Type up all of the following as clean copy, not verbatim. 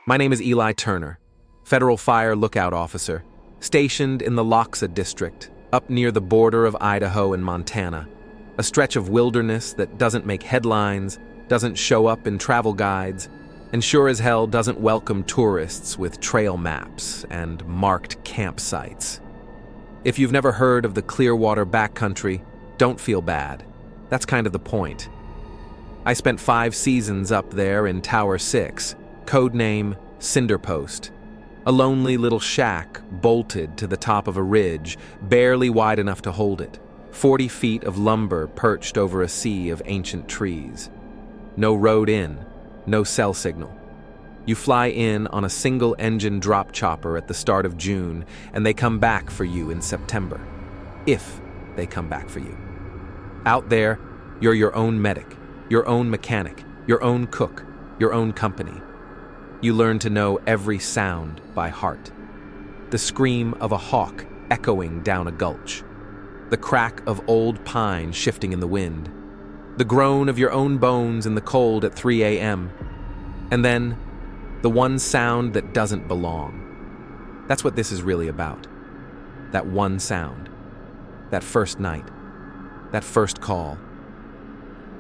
My name is Eli Turner, Federal Fire Lookout Officer, stationed in the Loxa District, up near the border of Idaho and Montana, a stretch of wilderness that doesn't make headlines, doesn't show up in travel guides, and sure as hell doesn't welcome tourists with trail maps and marked campsites. If you've never heard of the Clearwater backcountry, don't feel bad. That's kind of the point. I spent 5 seasons up there in Tower 6, codename Cinderpost, a lonely little shack bolted to the top of a ridge, barely wide enough to hold it, 40 feet of lumber perched over a sea of ancient trees. No road in, no cell signal. You fly in on a single-engine drop chopper at the start of June, and they come back for you in September. If they come back for you. Out there, you're your own medic, your own mechanic, your own cook, your own company. You learn to know every sound by heart. The scream of a hawk echoing down a gulch. The crack of old pine shifting in the wind. The groan of your own bones in the cold at 3 a.m. And then, the one sound that doesn't belong. That's what this is really about. That one sound. That first night. That first call.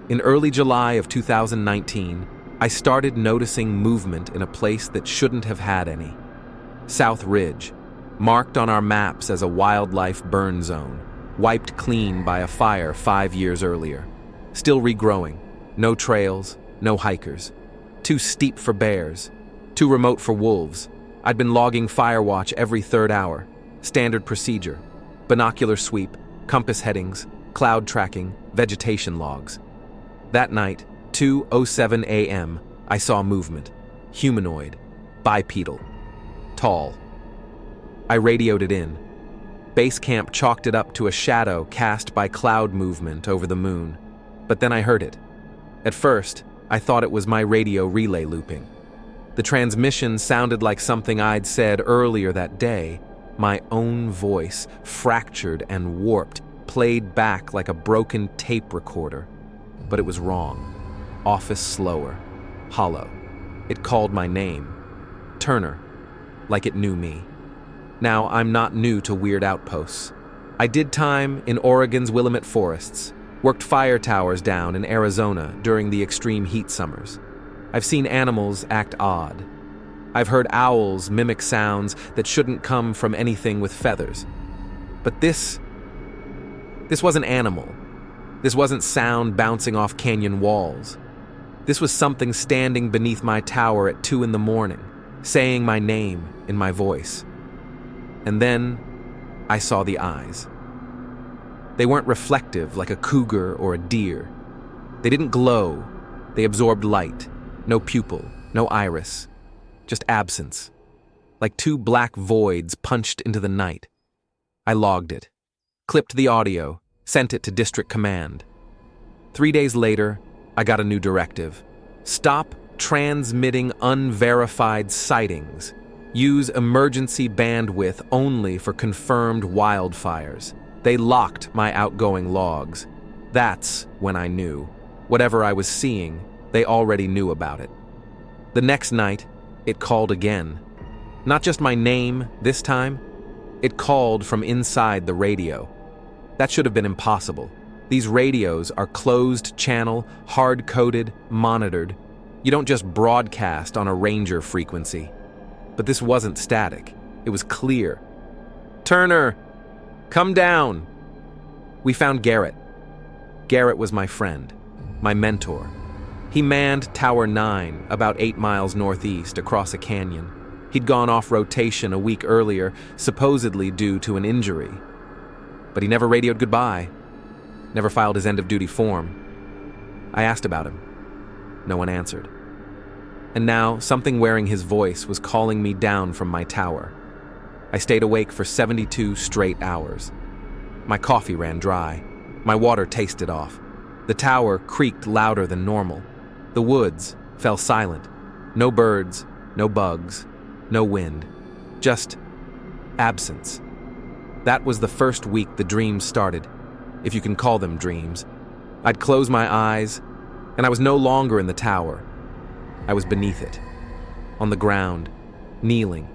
In early July of 2019, I started noticing movement in a place that shouldn't have had any. South Ridge, marked on our maps as a wildlife burn zone, wiped clean by a fire 5 years earlier. Still regrowing. No trails, no hikers. Too steep for bears. Too remote for wolves. I'd been logging fire watch every 3rd hour. Standard procedure. Binocular sweep, compass headings, cloud tracking, vegetation logs. That night, 2:07 a.m., I saw movement. Humanoid. Bipedal. Tall. I radioed it in. Base camp chalked it up to a shadow cast by cloud movement over the moon. But then I heard it. At first, I thought it was my radio relay looping. The transmission sounded like something I'd said earlier that day. My own voice, fractured and warped, played back like a broken tape recorder. But it was wrong. Office slower. Hollow. It called my name. Turner. Like it knew me. Now, I'm not new to weird outposts. I did time in Oregon's Willamette forests, worked fire towers down in Arizona during the extreme heat summers. I've seen animals act odd. I've heard owls mimic sounds that shouldn't come from anything with feathers. But this wasn't animal. This wasn't sound bouncing off canyon walls. This was something standing beneath my tower at 2 a.m, saying my name in my voice. And then I saw the eyes. They weren't reflective like a cougar or a deer. They didn't glow. They absorbed light. No pupil, no iris. Just absence. Like 2 black voids punched into the night. I logged it. Clipped the audio. Sent it to District Command. 3 days later, I got a new directive. Stop transmitting unverified sightings. Use emergency bandwidth only for confirmed wildfires. They locked my outgoing logs. That's when I knew. Whatever I was seeing, they already knew about it. The next night, it called again. Not just my name this time. It called from inside the radio. That should have been impossible. These radios are closed channel, hard-coded, monitored. You don't just broadcast on a Ranger frequency. But this wasn't static. It was clear. Turner, come down. We found Garrett. Garrett was my friend, my mentor. He manned Tower 9, about 8 miles northeast, across a canyon. He'd gone off rotation a week earlier, supposedly due to an injury. But he never radioed goodbye, never filed his end-of-duty form. I asked about him. No one answered. And now, something wearing his voice was calling me down from my tower. I stayed awake for 72 straight hours. My coffee ran dry. My water tasted off. The tower creaked louder than normal. The woods fell silent. No birds, no bugs, no wind. Just absence. That was the first week the dreams started, if you can call them dreams. I'd close my eyes, and I was no longer in the tower. I was beneath it. on the ground, kneeling.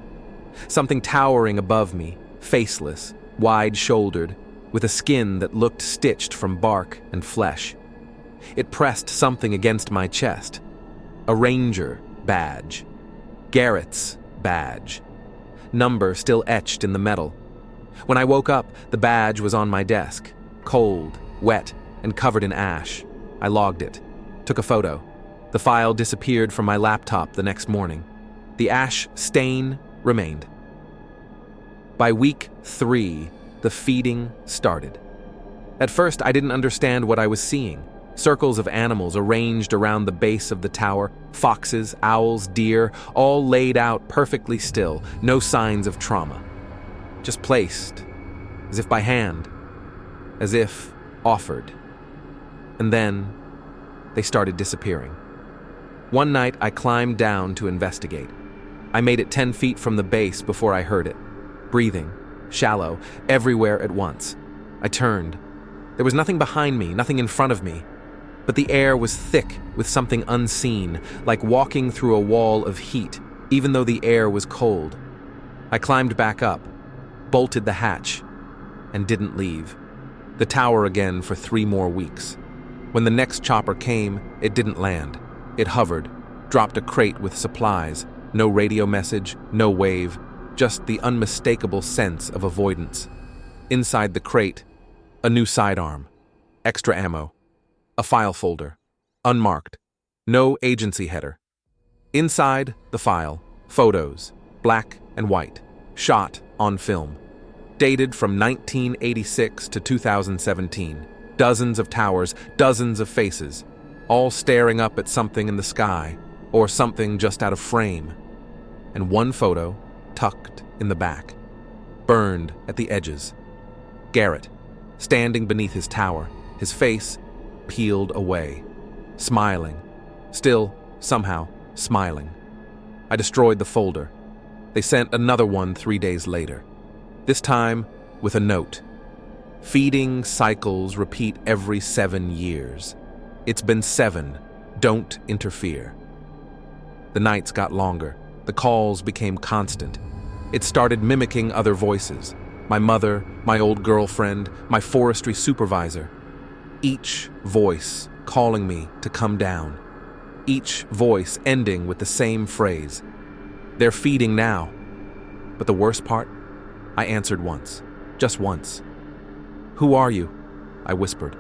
Something towering above me, faceless, wide-shouldered, with a skin that looked stitched from bark and flesh. It pressed something against my chest. A ranger badge. Garrett's badge. Number still etched in the metal. When I woke up, the badge was on my desk, cold, wet, and covered in ash. I logged it, took a photo. The file disappeared from my laptop the next morning. The ash stain remained. By week 3, the feeding started. At first, I didn't understand what I was seeing. Circles of animals arranged around the base of the tower, foxes, owls, deer, all laid out perfectly still, no signs of trauma. Just placed, as if by hand, as if offered. And then, they started disappearing. One night, I climbed down to investigate. I made it 10 feet from the base before I heard it. Breathing, shallow, everywhere at once. I turned. There was nothing behind me, nothing in front of me. But the air was thick with something unseen, like walking through a wall of heat, even though the air was cold. I climbed back up, bolted the hatch, and didn't leave. The tower again for 3 more weeks. When the next chopper came, it didn't land. It hovered, dropped a crate with supplies, no radio message, no wave, just the unmistakable sense of avoidance. Inside the crate, a new sidearm, extra ammo, a file folder, unmarked, no agency header. Inside the file, photos, black and white, shot on film, dated from 1986 to 2017. Dozens of towers, dozens of faces, all staring up at something in the sky, or something just out of frame. And one photo, tucked in the back, burned at the edges. Garrett, standing beneath his tower, his face peeled away, smiling, still, somehow, smiling. I destroyed the folder. They sent another one 3 days later, this time with a note. Feeding cycles repeat every 7 years. It's been 7. Don't interfere. The nights got longer. The calls became constant. It started mimicking other voices. My mother, my old girlfriend, my forestry supervisor. Each voice calling me to come down. Each voice ending with the same phrase. They're feeding now. But the worst part? I answered once. Just once. "Who are you?" I whispered.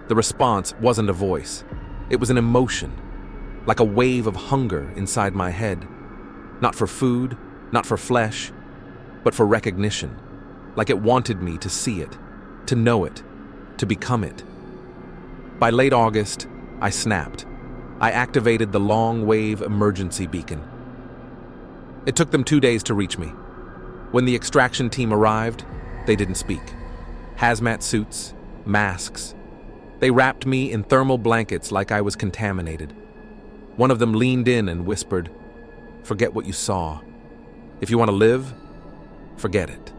The response wasn't a voice. It was an emotion, like a wave of hunger inside my head. Not for food, not for flesh, but for recognition. Like it wanted me to see it, to know it, to become it. By late August, I snapped. I activated the long-wave emergency beacon. It took them 2 days to reach me. When the extraction team arrived, they didn't speak. Hazmat suits, masks. They wrapped me in thermal blankets like I was contaminated. One of them leaned in and whispered, "Forget what you saw. If you want to live, forget it."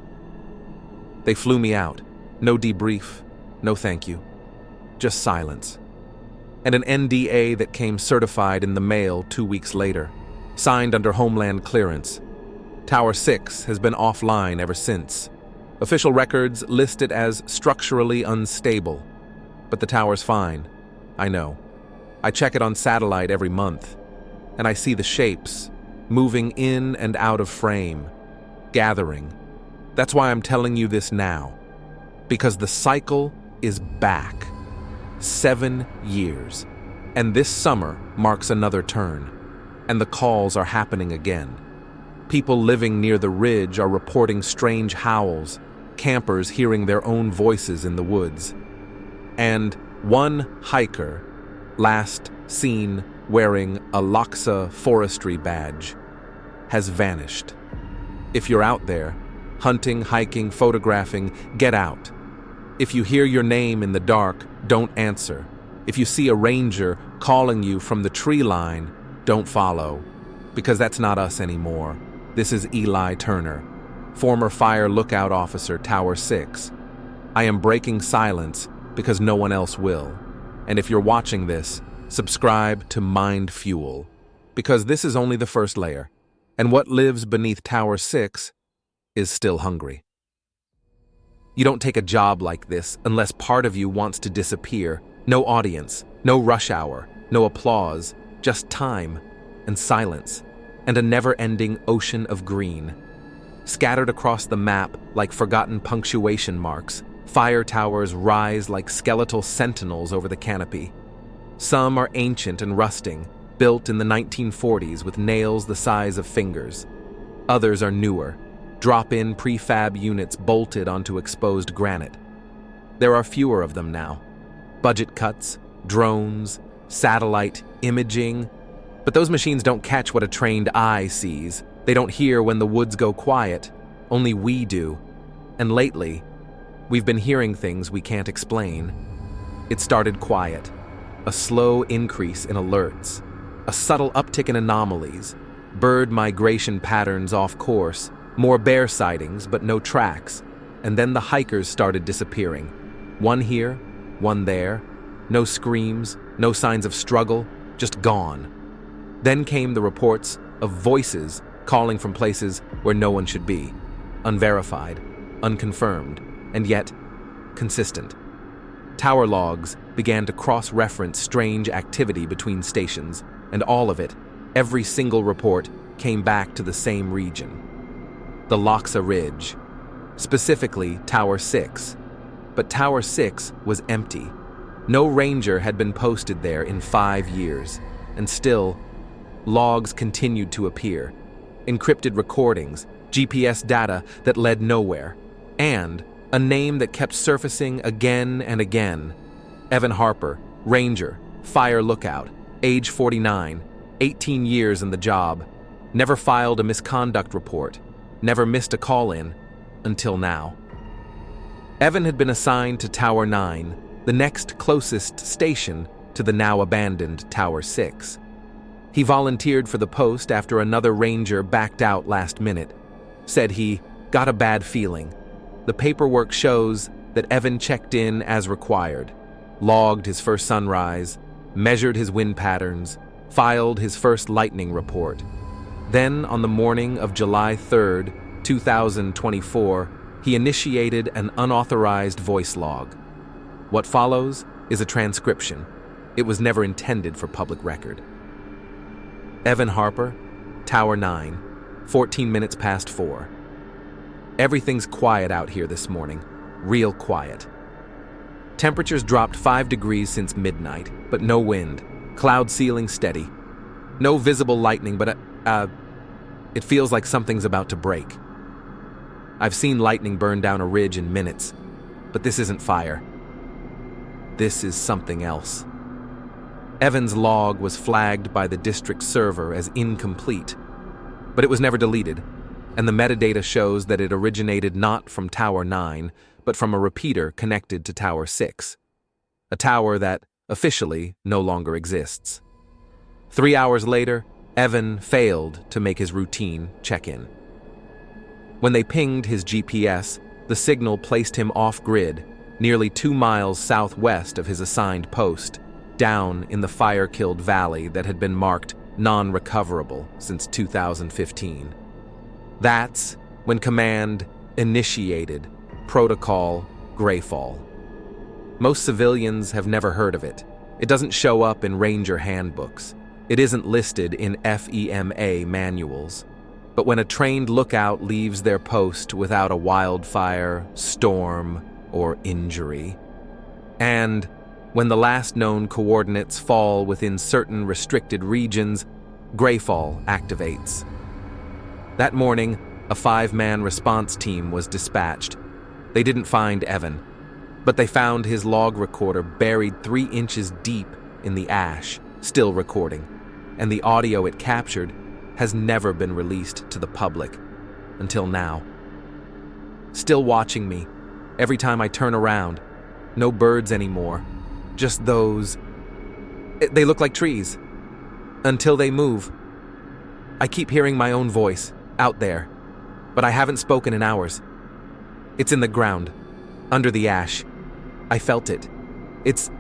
They flew me out. No debrief, no thank you. Just silence. And an NDA that came certified in the mail 2 weeks later, signed under Homeland clearance. Tower 6 has been offline ever since. Official records list it as structurally unstable. But the tower's fine. I know. I check it on satellite every month, and I see the shapes, moving in and out of frame, gathering. That's why I'm telling you this now. Because the cycle is back. 7 years. And this summer marks another turn. And the calls are happening again. People living near the ridge are reporting strange howls, campers hearing their own voices in the woods. And one hiker, last seen wearing a Laksa forestry badge, has vanished. If you're out there, hunting, hiking, photographing, get out. If you hear your name in the dark, don't answer. If you see a ranger calling you from the tree line, don't follow, because that's not us anymore. This is Eli Turner, former fire lookout officer, Tower 6. I am breaking silence because no one else will. And if you're watching this, subscribe to MindFuel, because this is only the first layer. And what lives beneath Tower 6 is still hungry. You don't take a job like this unless part of you wants to disappear. No audience, no rush hour, no applause, just time and silence, and a never-ending ocean of green. Scattered across the map like forgotten punctuation marks, fire towers rise like skeletal sentinels over the canopy. Some are ancient and rusting, built in the 1940s with nails the size of fingers. Others are newer, drop-in prefab units bolted onto exposed granite. There are fewer of them now. Budget cuts, drones, satellite imaging. But those machines don't catch what a trained eye sees. They don't hear when the woods go quiet. Only we do. And lately, we've been hearing things we can't explain. It started quiet. A slow increase in alerts. A subtle uptick in anomalies. Bird migration patterns off course. More bear sightings, but no tracks. And then the hikers started disappearing. One here, one there. No screams, no signs of struggle, just gone. Then came the reports of voices calling from places where no one should be. Unverified, unconfirmed, and yet consistent. Tower logs began to cross-reference strange activity between stations, and all of it, every single report, came back to the same region. The Loxa Ridge, specifically Tower 6. But Tower 6 was empty. No ranger had been posted there in 5 years, and still, logs continued to appear. Encrypted recordings, GPS data that led nowhere, and a name that kept surfacing again and again. Evan Harper, ranger, fire lookout, age 49, 18 years in the job, never filed a misconduct report, never missed a call-in, until now. Evan had been assigned to Tower 9, the next closest station to the now abandoned Tower 6. He volunteered for the post after another ranger backed out last minute. Said he got a bad feeling. The paperwork shows that Evan checked in as required, logged his first sunrise, measured his wind patterns, filed his first lightning report. Then, on the morning of July 3rd, 2024, he initiated an unauthorized voice log. What follows is a transcription. It was never intended for public record. Evan Harper, Tower 9, 14 minutes past 4. Everything's quiet out here this morning. Real quiet. Temperatures dropped 5 degrees since midnight, but no wind. Cloud ceiling steady. No visible lightning, but it feels like something's about to break. I've seen lightning burn down a ridge in minutes, but this isn't fire. This is something else. Evan's log was flagged by the district server as incomplete, but it was never deleted, and the metadata shows that it originated not from Tower 9, but from a repeater connected to Tower 6, a tower that, officially, no longer exists. 3 hours later, Evan failed to make his routine check-in. When they pinged his GPS, the signal placed him off-grid, nearly 2 miles southwest of his assigned post, down in the fire-killed valley that had been marked non-recoverable since 2015. That's when Command initiated Protocol Greyfall. Most civilians have never heard of it. It doesn't show up in Ranger handbooks. It isn't listed in FEMA manuals. But when a trained lookout leaves their post without a wildfire, storm, or injury, and when the last known coordinates fall within certain restricted regions, Greyfall activates. That morning, a 5-man response team was dispatched. They didn't find Evan, but they found his log recorder buried 3 inches deep in the ash, still recording, and the audio it captured has never been released to the public until now. Still watching me every time I turn around. No birds anymore, just those. They look like trees. Until they move. I keep hearing my own voice out there, but I haven't spoken in hours. It's in the ground, under the ash. I felt it. It's.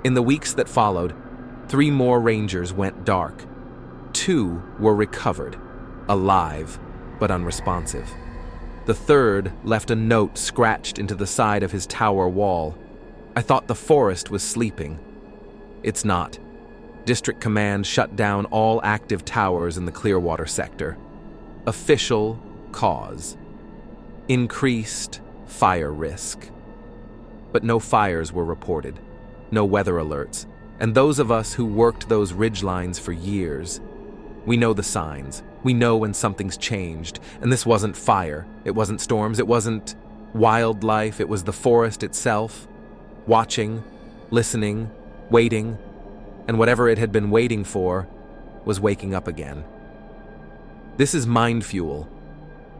In the weeks that followed, 3 more rangers went dark. 2 were recovered. alive, but unresponsive. The third left a note scratched into the side of his tower wall. I thought the forest was sleeping. It's not. District Command shut down all active towers in the Clearwater sector. Official cause: increased fire risk. But no fires were reported, no weather alerts, and those of us who worked those ridgelines for years, we know the signs. We know when something's changed, and this wasn't fire, it wasn't storms, it wasn't wildlife, it was the forest itself, watching, listening, waiting, and whatever it had been waiting for was waking up again. This is MindFuel.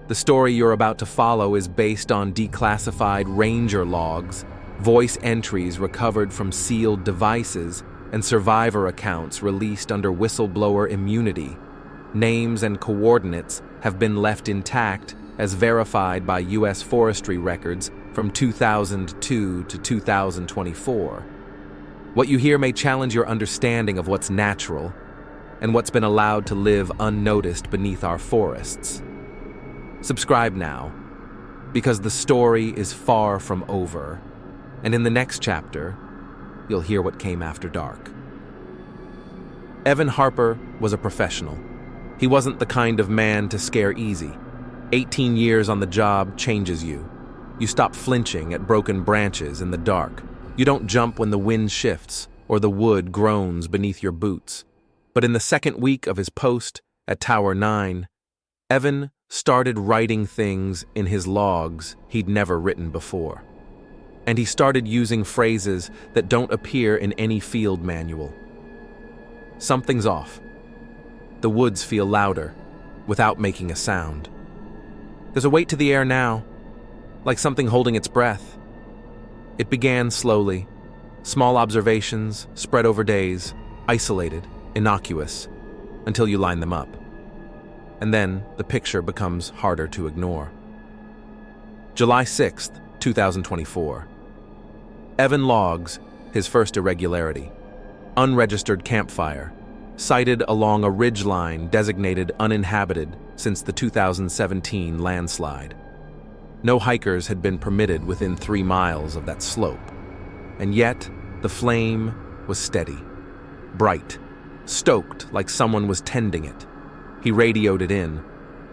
The story you're about to follow is based on declassified ranger logs, voice entries recovered from sealed devices, and survivor accounts released under whistleblower immunity. Names and coordinates have been left intact as verified by U.S. forestry records from 2002 to 2024. What you hear may challenge your understanding of what's natural and what's been allowed to live unnoticed beneath our forests. Subscribe now, because the story is far from over, and in the next chapter, you'll hear what came after dark. Evan Harper was a professional. He wasn't the kind of man to scare easy. 18 years on the job changes you. You stop flinching at broken branches in the dark. You don't jump when the wind shifts or the wood groans beneath your boots. But in the second week of his post at Tower 9, Evan started writing things in his logs he'd never written before. And he started using phrases that don't appear in any field manual. Something's off. The woods feel louder, without making a sound. There's a weight to the air now, like something holding its breath. It began slowly, small observations spread over days, isolated, innocuous, until you line them up. And then the picture becomes harder to ignore. July 6th, 2024. Evan logs his first irregularity. Unregistered campfire, sighted along a ridgeline designated uninhabited since the 2017 landslide. No hikers had been permitted within 3 miles of that slope, and yet the flame was steady, bright, stoked like someone was tending it. He radioed it in.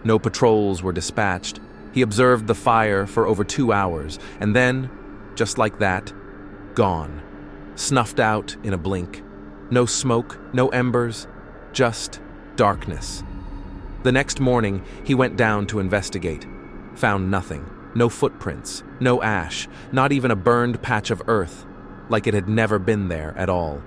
No patrols were dispatched. He observed the fire for over 2 hours, and then, just like that, gone, snuffed out in a blink. No smoke, no embers, just darkness. The next morning, he went down to investigate. Found nothing. No footprints, no ash, not even a burned patch of earth, like it had never been there at all.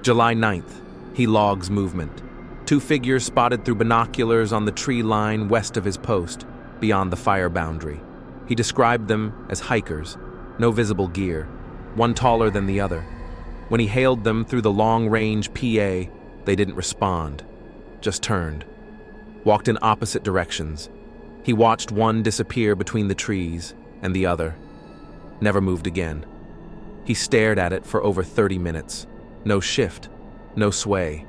July 9th, he logs movement. 2 figures spotted through binoculars on the tree line west of his post, beyond the fire boundary. He described them as hikers, no visible gear, one taller than the other. When he hailed them through the long-range PA, they didn't respond, just turned, walked in opposite directions. He watched one disappear between the trees and the other, never moved again. He stared at it for over 30 minutes, no shift, no sway.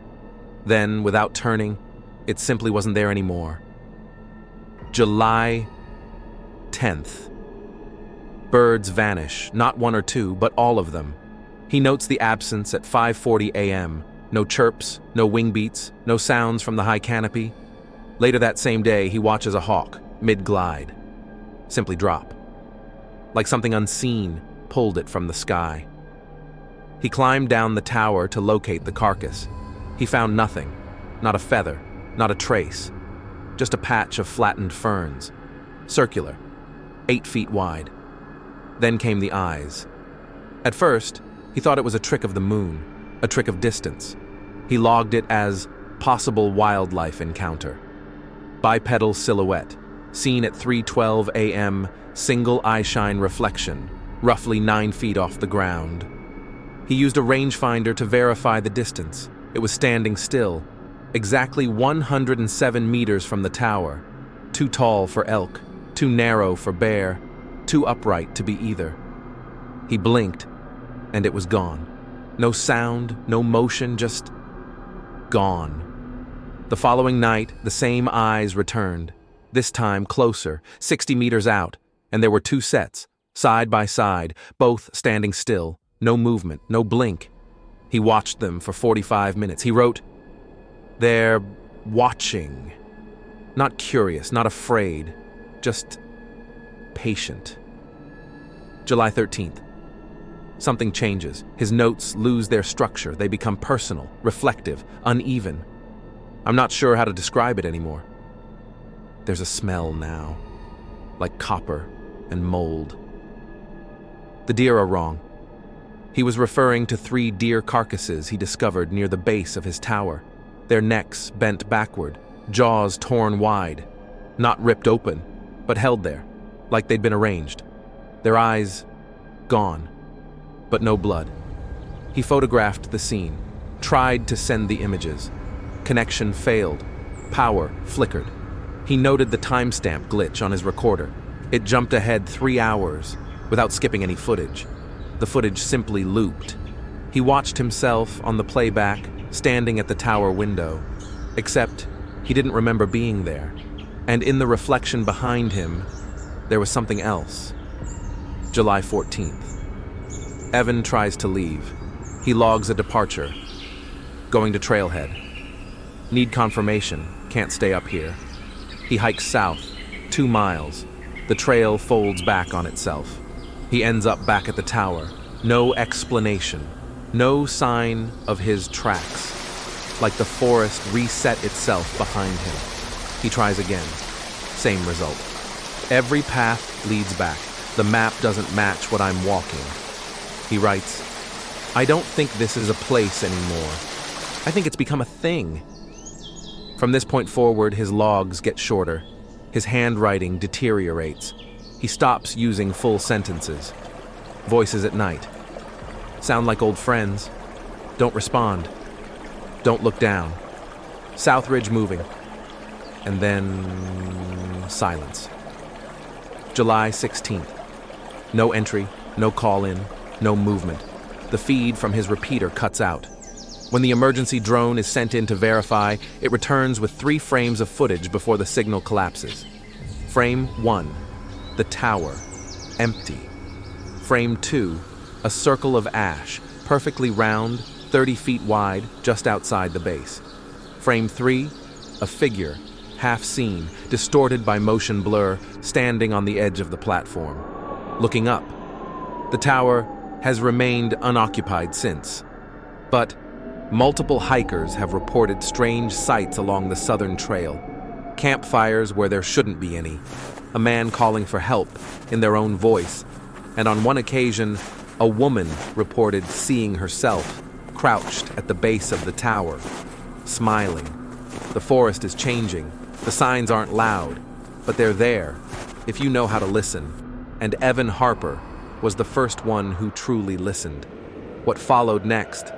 Then, without turning, it simply wasn't there anymore. July 10th. Birds vanish, not 1 or 2, but all of them. He notes the absence at 5:40 a.m. No chirps, no wing beats, no sounds from the high canopy. Later that same day, he watches a hawk, mid-glide. Simply drop. Like something unseen pulled it from the sky. He climbed down the tower to locate the carcass. He found nothing, not a feather, not a trace, just a patch of flattened ferns, circular, 8 feet wide. Then came the eyes. At first, he thought it was a trick of the moon, a trick of distance. He logged it as possible wildlife encounter. Bipedal silhouette, seen at 3:12 a.m., single eyeshine reflection, roughly 9 feet off the ground. He used a rangefinder to verify the distance. It was standing still, exactly 107 meters from the tower. Too tall for elk, too narrow for bear, too upright to be either. He blinked, and it was gone. No sound, no motion, just gone. The following night, the same eyes returned, this time closer, 60 meters out, and there were two sets, side by side, both standing still, no movement, no blink. He watched them for 45 minutes. He wrote, "They're watching. Not curious, not afraid, just patient." July 13th. Something changes. His notes lose their structure. They become personal, reflective, uneven. I'm not sure how to describe it anymore. There's a smell now, like copper and mold. The deer are wrong. He was referring to 3 deer carcasses he discovered near the base of his tower, their necks bent backward, jaws torn wide, not ripped open, but held there, like they'd been arranged. Their eyes gone, but no blood. He photographed the scene, tried to send the images. Connection failed. Power flickered. He noted the timestamp glitch on his recorder. It jumped ahead 3 hours without skipping any footage. The footage simply looped. He watched himself on the playback, standing at the tower window, except he didn't remember being there. And in the reflection behind him, there was something else. July 14th. Evan tries to leave. He logs a departure. Going to Trailhead. Need confirmation. Can't stay up here. He hikes south, 2 miles. The trail folds back on itself. He ends up back at the tower. No explanation. No sign of his tracks. Like the forest reset itself behind him. He tries again. Same result. Every path leads back. The map doesn't match what I'm walking. He writes, "I don't think this is a place anymore. I think it's become a thing." From this point forward, his logs get shorter. His handwriting deteriorates. He stops using full sentences. Voices at night. Sound like old friends. Don't respond. Don't look down. Southridge moving. And then silence. July 16th. No entry, no call-in, no movement. The feed from his repeater cuts out. When the emergency drone is sent in to verify, it returns with 3 frames of footage before the signal collapses. Frame 1, the tower, empty. Frame 2, a circle of ash, perfectly round, 30 feet wide, just outside the base. Frame 3, a figure, half seen, distorted by motion blur, standing on the edge of the platform. Looking up. The tower has remained unoccupied since. But multiple hikers have reported strange sights along the southern trail. Campfires where there shouldn't be any. A man calling for help in their own voice. And on one occasion, a woman reported seeing herself crouched at the base of the tower, smiling. The forest is changing. The signs aren't loud, but they're there, if you know how to listen. And Evan Harper was the first one who truly listened. What followed next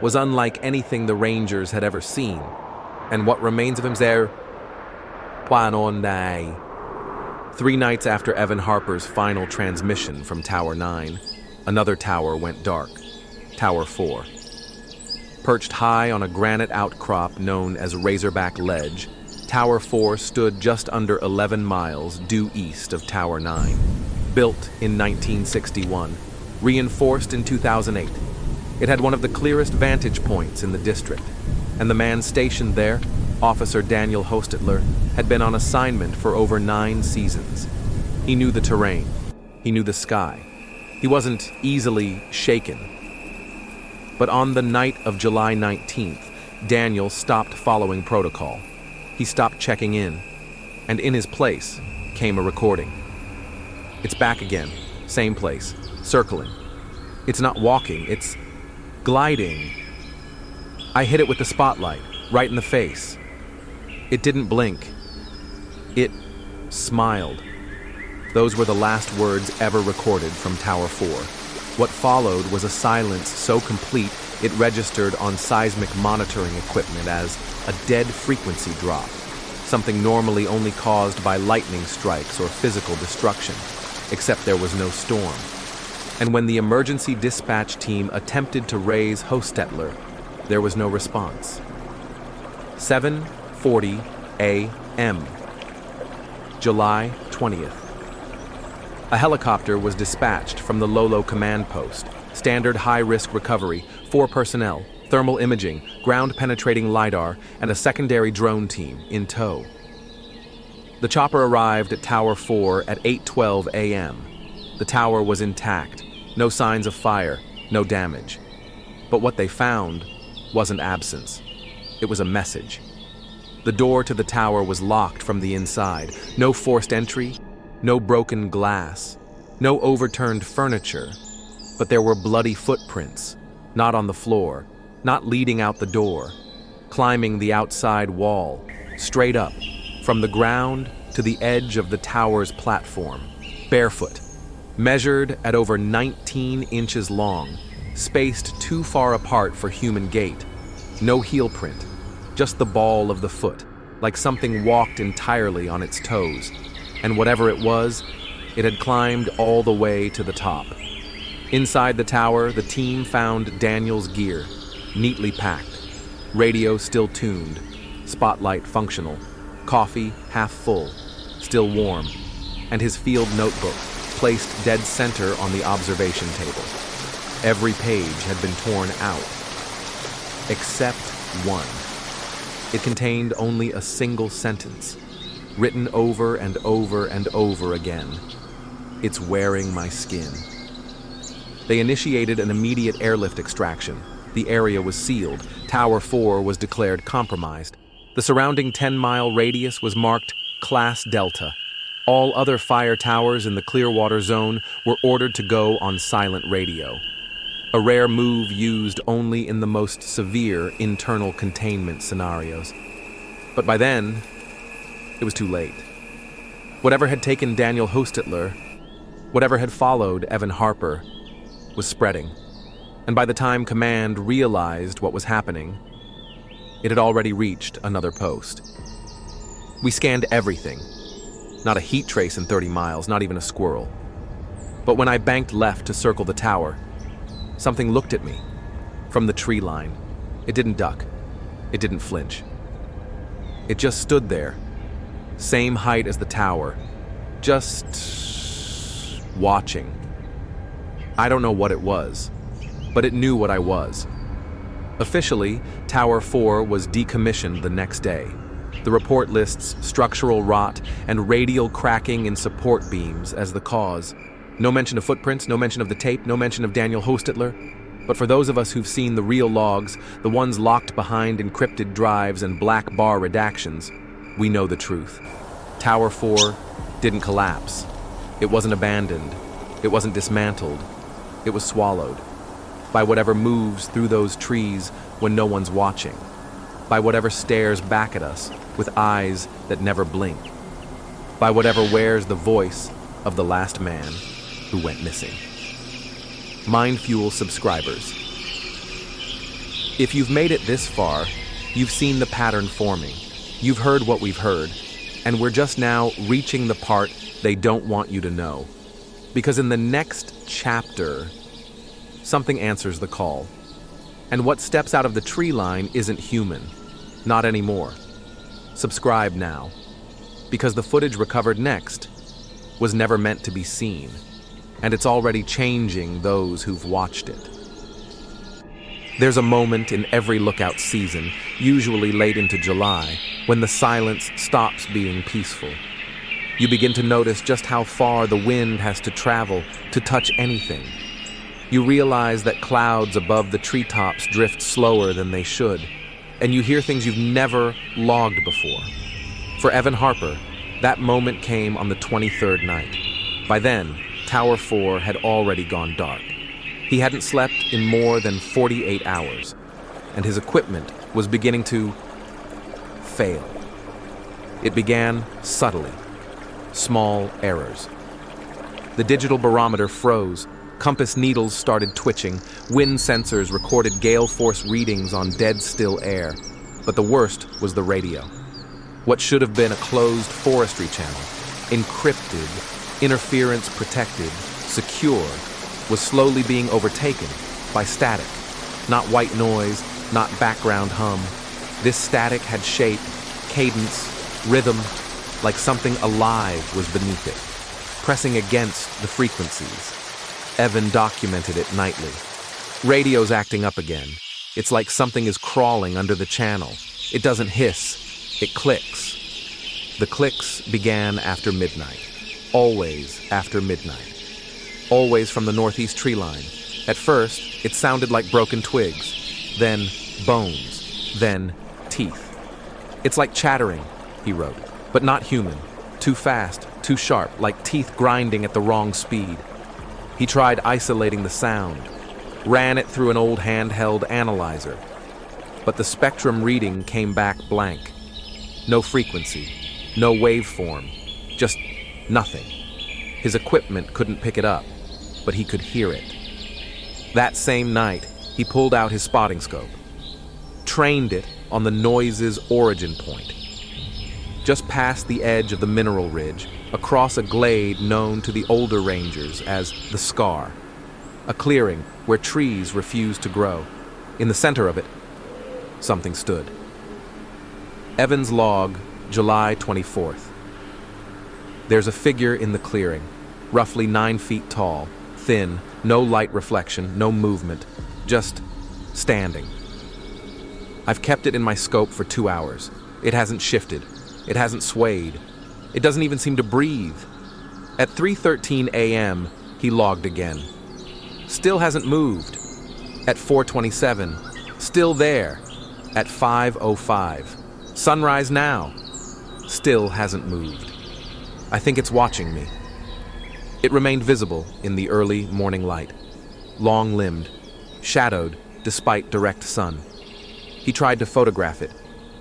was unlike anything the Rangers had ever seen. And what remains of him's there? Puanonai. 3 nights after Evan Harper's final transmission from Tower 9, another tower went dark, Tower 4. Perched high on a granite outcrop known as Razorback Ledge, Tower 4 stood just under 11 miles due east of Tower 9. Built in 1961, reinforced in 2008. It had one of the clearest vantage points in the district, and the man stationed there, Officer Daniel Hostetler, had been on assignment for over 9 seasons. He knew the terrain. He knew the sky. He wasn't easily shaken. But on the night of July 19th, Daniel stopped following protocol. He stopped checking in, and in his place came a recording. It's back again, same place, circling. It's not walking, it's gliding. I hit it with the spotlight, right in the face. It didn't blink. It smiled. Those were the last words ever recorded from Tower 4. What followed was a silence so complete it registered on seismic monitoring equipment as a dead frequency drop, something normally only caused by lightning strikes or physical destruction, except there was no storm. And when the emergency dispatch team attempted to raise Hostetler, there was no response. 7 8:40 a.m. July 20th. A helicopter was dispatched from the Lolo command post. Standard high-risk recovery, 4 personnel, thermal imaging, ground-penetrating LiDAR, and a secondary drone team in tow. The chopper arrived at Tower 4 at 8:12 a.m. The tower was intact, no signs of fire, no damage. But what they found wasn't absence. It was a message. The door to the tower was locked from the inside. No forced entry, no broken glass, no overturned furniture. But there were bloody footprints, not on the floor, not leading out the door, climbing the outside wall, straight up, from the ground to the edge of the tower's platform, barefoot, measured at over 19 inches long, spaced too far apart for human gait. No heel print, just the ball of the foot, like something walked entirely on its toes. And whatever it was, it had climbed all the way to the top. Inside the tower, the team found Daniel's gear, neatly packed, radio still tuned, spotlight functional, coffee half full, still warm, and his field notebook placed dead center on the observation table. Every page had been torn out, except one. It contained only a single sentence, written over and over and over again. "It's wearing my skin." They initiated an immediate airlift extraction. The area was sealed. Tower 4 was declared compromised. The surrounding 10-mile radius was marked Class Delta. All other fire towers in the Clearwater Zone were ordered to go on silent radio, a rare move used only in the most severe internal containment scenarios. But by then, it was too late. Whatever had taken Daniel Hostetler, whatever had followed Evan Harper, was spreading. And by the time command realized what was happening, it had already reached another post. We scanned everything. Not a heat trace in 30 miles, not even a squirrel. But when I banked left to circle the tower, something looked at me from the tree line. It didn't duck. It didn't flinch. It just stood there, same height as the tower, just watching. I don't know what it was, but it knew what I was. Officially, Tower 4 was decommissioned the next day. The report lists structural rot and radial cracking in support beams as the cause. No mention of footprints, no mention of the tape, no mention of Daniel Hostetler. But for those of us who've seen the real logs, the ones locked behind encrypted drives and black bar redactions, we know the truth. Tower 4 didn't collapse. It wasn't abandoned. It wasn't dismantled. It was swallowed by whatever moves through those trees when no one's watching, by whatever stares back at us with eyes that never blink, by whatever wears the voice of the last man who went missing. MindFuel subscribers, if you've made it this far, you've seen the pattern forming. You've heard what we've heard, and we're just now reaching the part they don't want you to know. Because in the next chapter, something answers the call. And what steps out of the tree line isn't human. Not anymore. Subscribe now. Because the footage recovered next was never meant to be seen. And it's already changing those who've watched it. There's a moment in every lookout season, usually late into July, when the silence stops being peaceful. You begin to notice just how far the wind has to travel to touch anything. You realize that clouds above the treetops drift slower than they should, and you hear things you've never logged before. For Evan Harper, that moment came on the 23rd night. By then, Tower 4 had already gone dark. He hadn't slept in more than 48 hours, and his equipment was beginning to fail. It began subtly, small errors. The digital barometer froze, compass needles started twitching, wind sensors recorded gale force readings on dead still air. But the worst was the radio. What should have been a closed forestry channel, encrypted, interference protected, secure, was slowly being overtaken by static. Not white noise, not background hum. This static had shape, cadence, rhythm, like something alive was beneath it, pressing against the frequencies. Evan documented it nightly. Radio's acting up again. It's like something is crawling under the channel. It doesn't hiss, it clicks. The clicks began after midnight. Always after midnight. Always from the northeast tree line. At first, it sounded like broken twigs, then bones, then teeth. It's like chattering, he wrote, but not human. Too fast, too sharp, like teeth grinding at the wrong speed. He tried isolating the sound, ran it through an old handheld analyzer, but the spectrum reading came back blank. No frequency, no waveform, just nothing. His equipment couldn't pick it up, but he could hear it. That same night, he pulled out his spotting scope, trained it on the noise's origin point. Just past the edge of the mineral ridge, across a glade known to the older rangers as the Scar, a clearing where trees refused to grow. In the center of it, something stood. Evans log, July 24th. There's a figure in the clearing, roughly 9 feet tall, thin, no light reflection, no movement, just standing. I've kept it in my scope for 2 hours. It hasn't shifted. It hasn't swayed. It doesn't even seem to breathe. At 3:13 a.m., he logged again. Still hasn't moved. At 4:27, still there. At 5:05, sunrise now. Still hasn't moved. I think it's watching me. It remained visible in the early morning light, long-limbed, shadowed despite direct sun. He tried to photograph it,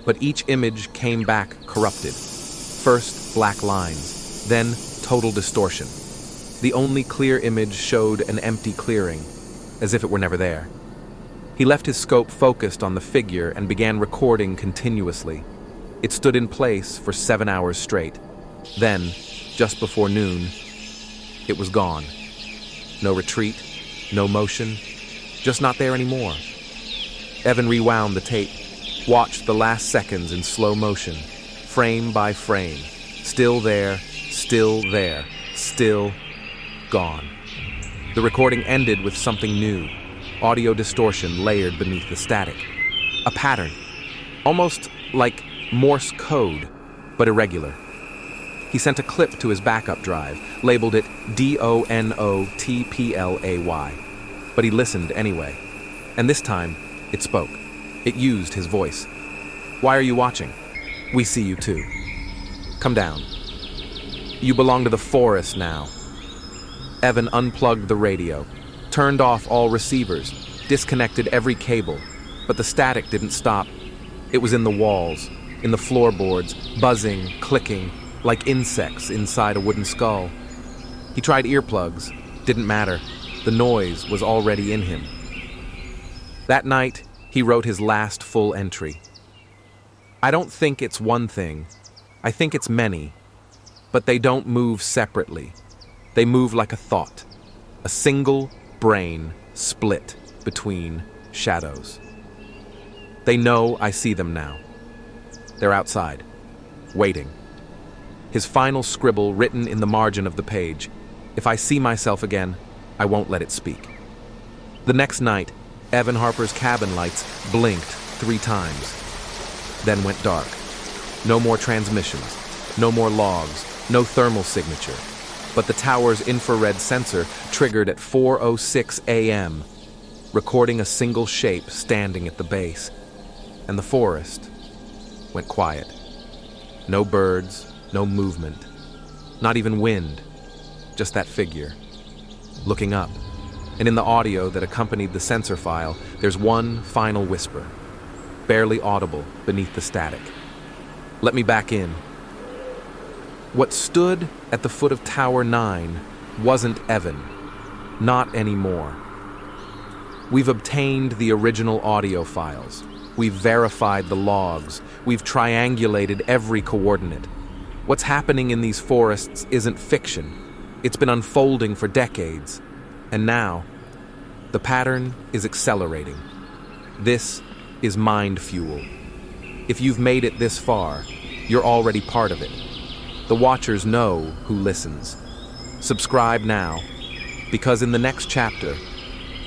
but each image came back corrupted. First black lines, then total distortion. The only clear image showed an empty clearing, as if it were never there. He left his scope focused on the figure and began recording continuously. It stood in place for 7 hours straight. Then, just before noon, it was gone. No retreat, no motion, just not there anymore. Evan rewound the tape, watched the last seconds in slow motion, frame by frame. Still there, still there, still gone. The recording ended with something new, audio distortion layered beneath the static. A pattern, almost like Morse code, but irregular. He sent a clip to his backup drive, labeled it DONOTPLAY, but he listened anyway. And this time, it spoke. It used his voice. Why are you watching? We see you too. Come down. You belong to the forest now. Evan unplugged the radio, turned off all receivers, disconnected every cable, but the static didn't stop. It was in the walls, in the floorboards, buzzing, clicking, like insects inside a wooden skull. He tried earplugs. Didn't matter. The noise was already in him. That night, he wrote his last full entry. I don't think it's one thing. I think it's many. But they don't move separately. They move like a thought. A single brain split between shadows. They know I see them now. They're outside, waiting. His final scribble written in the margin of the page. If I see myself again, I won't let it speak. The next night, Evan Harper's cabin lights blinked 3 times, then went dark. No more transmissions, no more logs, no thermal signature. But the tower's infrared sensor triggered at 4:06 a.m., recording a single shape standing at the base. And the forest went quiet. No birds, no movement, not even wind, just that figure, looking up. And in the audio that accompanied the sensor file, there's one final whisper, barely audible beneath the static. Let me back in. What stood at the foot of Tower 9 wasn't Evan, not anymore. We've obtained the original audio files. We've verified the logs. We've triangulated every coordinate. What's happening in these forests isn't fiction. It's been unfolding for decades. And now, the pattern is accelerating. This is MindFuel. If you've made it this far, You're already part of it. The watchers know who listens. Subscribe now, because in the next chapter,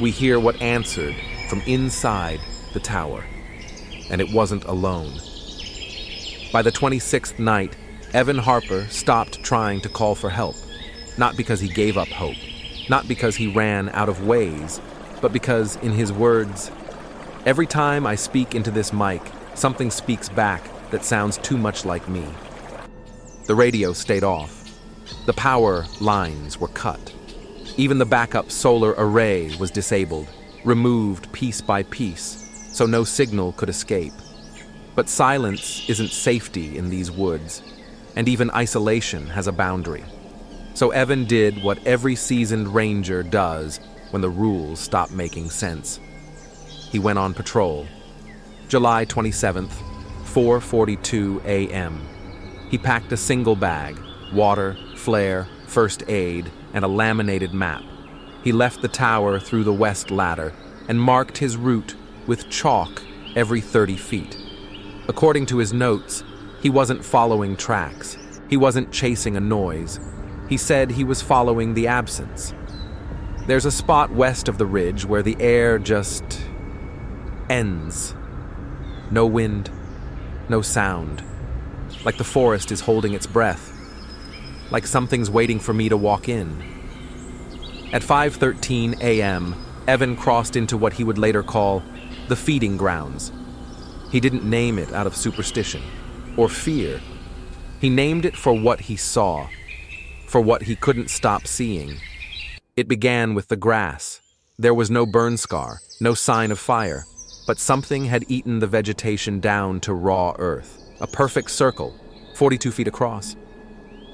we hear what answered from inside the tower. And it wasn't alone. By the 26th night, Evan Harper stopped trying to call for help. Not because he gave up hope, not because he ran out of ways, but because, in his words, "Every time I speak into this mic, something speaks back that sounds too much like me." The radio stayed off. The power lines were cut. Even the backup solar array was disabled, removed piece by piece, so no signal could escape. But silence isn't safety in these woods, and even isolation has a boundary. So Evan did what every seasoned ranger does when the rules stop making sense. He went on patrol. July 27th, 4:42 a.m. He packed a single bag, water, flare, first aid, and a laminated map. He left the tower through the west ladder and marked his route with chalk every 30 feet. According to his notes, he wasn't following tracks. He wasn't chasing a noise. He said he was following the absence. There's a spot west of the ridge where the air just ends. No wind, no sound. Like the forest is holding its breath. Like something's waiting for me to walk in. At 5:13 a.m., Evan crossed into what he would later call the feeding grounds. He didn't name it out of superstition or fear. He named it for what he saw, for what he couldn't stop seeing. It began with the grass. There was no burn scar, no sign of fire, but something had eaten the vegetation down to raw earth. A perfect circle, 42 feet across.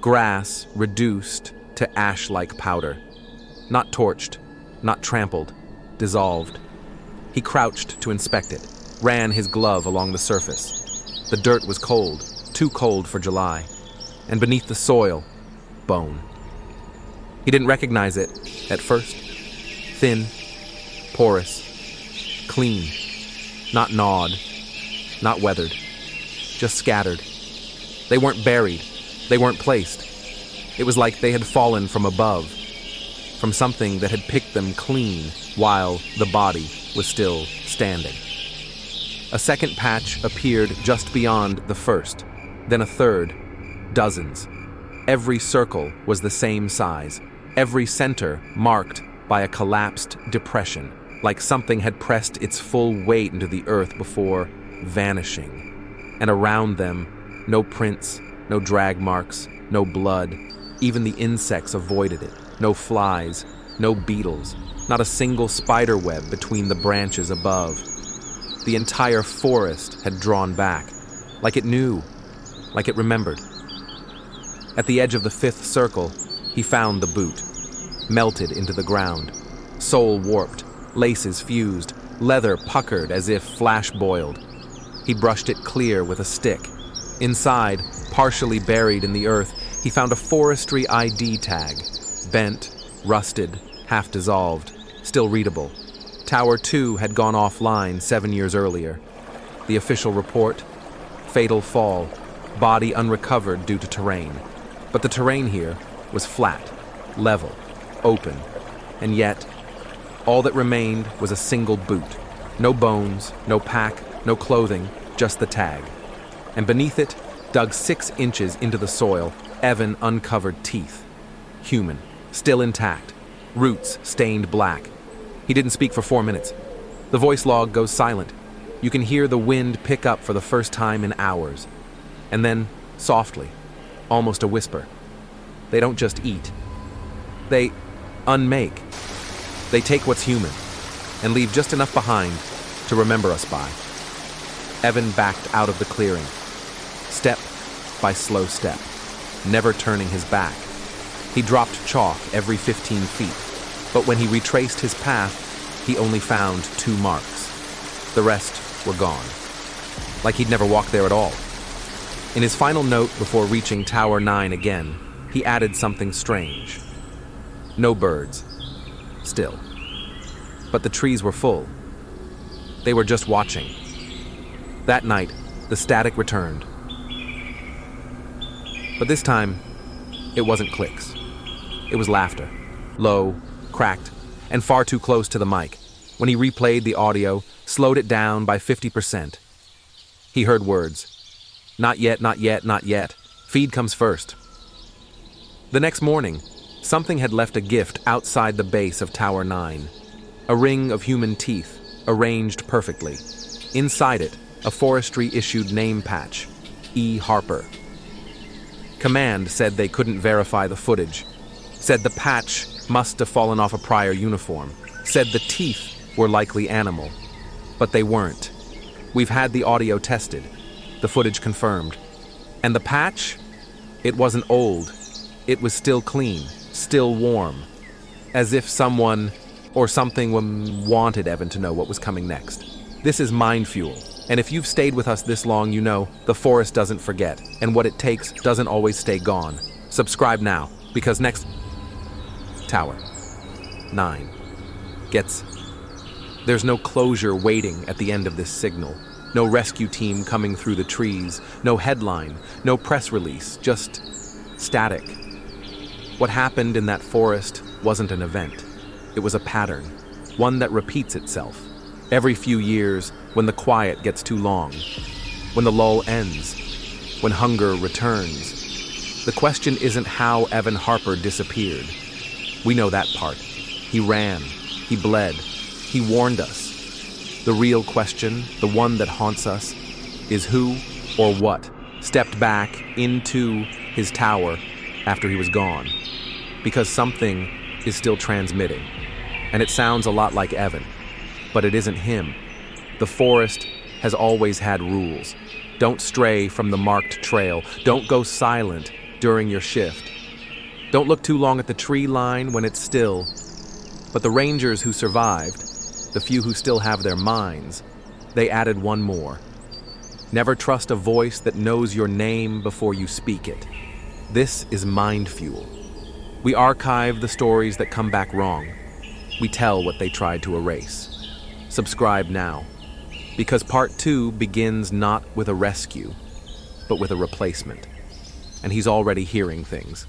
Grass reduced to ash-like powder. Not torched, not trampled, dissolved. He crouched to inspect it, ran his glove along the surface. The dirt was cold, too cold for July. And beneath the soil, bone. He didn't recognize it at first. Thin, porous, clean, not gnawed, not weathered, just scattered. They weren't buried, they weren't placed. It was like they had fallen from above, from something that had picked them clean while the body was still standing. A second patch appeared just beyond the first, then a third, dozens. Every circle was the same size, every center marked by a collapsed depression, like something had pressed its full weight into the earth before vanishing. And around them, no prints, no drag marks, no blood. Even the insects avoided it. No flies, no beetles, not a single spider web between the branches above. The entire forest had drawn back, like it knew, like it remembered. At the edge of the fifth circle, he found the boot, melted into the ground, sole warped, laces fused, leather puckered as if flash-boiled. He brushed it clear with a stick. Inside, partially buried in the earth, he found a forestry ID tag, bent, rusted, half-dissolved, still readable. Tower 2 had gone offline 7 years earlier. The official report? Fatal fall, body unrecovered due to terrain. But the terrain here was flat, level, open, and yet all that remained was a single boot. No bones, no pack, no clothing, just the tag. And beneath it, dug 6 inches into the soil, Evan uncovered teeth. Human, still intact, roots stained black. He didn't speak for 4 minutes. The voice log goes silent. You can hear the wind pick up for the first time in hours. And then, softly, almost a whisper, they don't just eat. They unmake. They take what's human and leave just enough behind to remember us by. Evan backed out of the clearing, step by slow step, never turning his back. He dropped chalk every 15 feet, but when he retraced his path, he only found 2 marks. The rest were gone, like he'd never walked there at all. In his final note before reaching Tower 9 again, he added something strange. No birds, still. But the trees were full. They were just watching. That night, the static returned. But this time, it wasn't clicks. It was laughter. Low, cracked, and far too close to the mic. When he replayed the audio, slowed it down by 50%. He heard words. Not yet, not yet, not yet. Feed comes first. The next morning, something had left a gift outside the base of Tower 9. A ring of human teeth, arranged perfectly. Inside it, a forestry-issued name patch, E. Harper. Command said they couldn't verify the footage. Said the patch must have fallen off a prior uniform. Said the teeth were likely animal. But they weren't. We've had the audio tested. The footage confirmed. And the patch? It wasn't old. It was still clean, still warm. As if someone or something wanted Evan to know what was coming next. This is MindFuel, and if you've stayed with us this long, you know the forest doesn't forget, and what it takes doesn't always stay gone. Subscribe now, because next Tower 9 there's no closure waiting at the end of this signal. No rescue team coming through the trees, no headline, no press release, just static. What happened in that forest wasn't an event. It was a pattern, one that repeats itself. Every few years, when the quiet gets too long, when the lull ends, when hunger returns. The question isn't how Evan Harper disappeared. We know that part. He ran, he bled, he warned us. The real question, the one that haunts us, is who or what stepped back into his tower after he was gone. Because something is still transmitting. And it sounds a lot like Evan, but it isn't him. The forest has always had rules. Don't stray from the marked trail. Don't go silent during your shift. Don't look too long at the tree line when it's still. But the rangers who survived, the few who still have their minds, they added one more. Never trust a voice that knows your name before you speak it. This is MindFuel. We archive the stories that come back wrong. We tell what they tried to erase. Subscribe now, because part 2 begins not with a rescue, but with a replacement. And he's already hearing things.